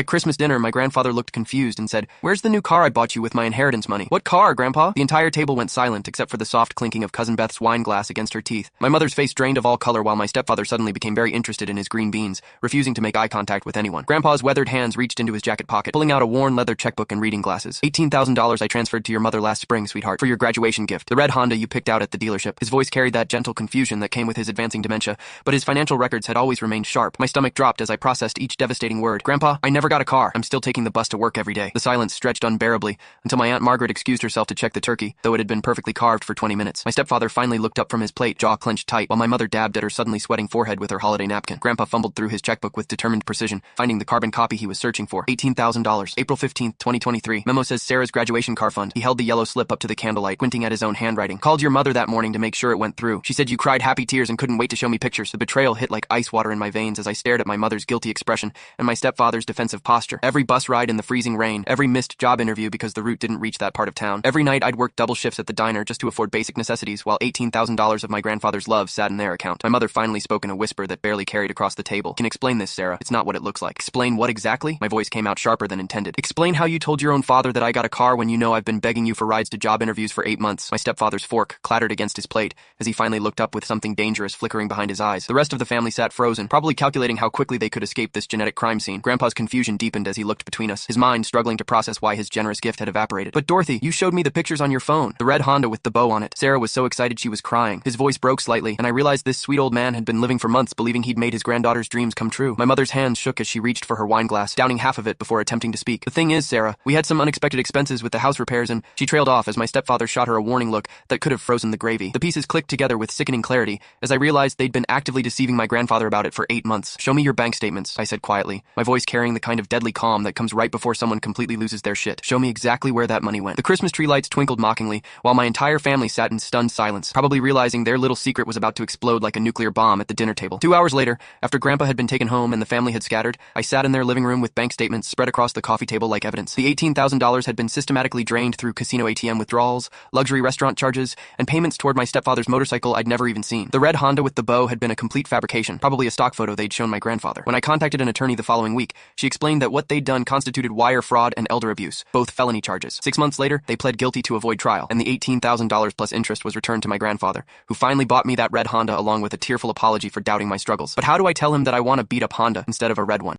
At Christmas dinner, my grandfather looked confused and said, "Where's the new car I bought you with my inheritance money?" "What car, Grandpa?" The entire table went silent except for the soft clinking of Cousin Beth's wine glass against her teeth. My mother's face drained of all color while my stepfather suddenly became very interested in his green beans, refusing to make eye contact with anyone. Grandpa's weathered hands reached into his jacket pocket, pulling out a worn leather checkbook and reading glasses. $18,000 I transferred to your mother last spring, sweetheart, for your graduation gift. The red Honda you picked out at the dealership. His voice carried that gentle confusion that came with his advancing dementia, but his financial records had always remained sharp. My stomach dropped as I processed each devastating word. Grandpa, I never got a car. I'm still taking the bus to work every day. The silence stretched unbearably until my Aunt Margaret excused herself to check the turkey, though it had been perfectly carved for 20 minutes. My stepfather finally looked up from his plate, jaw clenched tight, while my mother dabbed at her suddenly sweating forehead with her holiday napkin. Grandpa fumbled through his checkbook with determined precision, finding the carbon copy he was searching for. $18,000. April 15th, 2023. Memo says Sarah's graduation car fund. He held the yellow slip up to the candlelight, squinting at his own handwriting. Called your mother that morning to make sure it went through. She said you cried happy tears and couldn't wait to show me pictures. The betrayal hit like ice water in my veins as I stared at my mother's guilty expression and my stepfather's defensive posture. Every bus ride in the freezing rain, every missed job interview because the route didn't reach that part of town. Every night I'd work double shifts at the diner just to afford basic necessities while $18,000 of my grandfather's love sat in their account. My mother finally spoke in a whisper that barely carried across the table. Can explain this, Sarah. It's not what it looks like. Explain what exactly? My voice came out sharper than intended. Explain how you told your own father that I got a car when you know I've been begging you for rides to job interviews for 8 months. My stepfather's fork clattered against his plate as he finally looked up with something dangerous flickering behind his eyes. The rest of the family sat frozen, probably calculating how quickly they could escape this genetic crime scene. Grandpa's confusion deepened as he looked between us, his mind struggling to process why his generous gift had evaporated. But Dorothy, you showed me the pictures on your phone. The red Honda with the bow on it. Sarah was so excited she was crying. His voice broke slightly, and I realized this sweet old man had been living for months believing he'd made his granddaughter's dreams come true. My mother's hands shook as she reached for her wine glass, downing half of it before attempting to speak. The thing is, Sarah, we had some unexpected expenses with the house repairs and she trailed off as my stepfather shot her a warning look that could have frozen the gravy. The pieces clicked together with sickening clarity as I realized they'd been actively deceiving my grandfather about it for 8 months. Show me your bank statements, I said quietly, my voice carrying the kind of deadly calm that comes right before someone completely loses their shit. Show me exactly where that money went. The Christmas tree lights twinkled mockingly while my entire family sat in stunned silence, probably realizing their little secret was about to explode like a nuclear bomb at the dinner table. 2 hours later, after Grandpa had been taken home and the family had scattered, I sat in their living room with bank statements spread across the coffee table like evidence. The $18,000 had been systematically drained through casino ATM withdrawals, luxury restaurant charges, and payments toward my stepfather's motorcycle I'd never even seen. The red Honda with the bow had been a complete fabrication, probably a stock photo they'd shown my grandfather. When I contacted an attorney the following week, she explained that what they'd done constituted wire fraud and elder abuse, both felony charges. 6 months later, they pled guilty to avoid trial, and the $18,000 plus interest was returned to my grandfather, who finally bought me that red Honda along with a tearful apology for doubting my struggles. But how do I tell him that I want a beat-up Honda instead of a red one?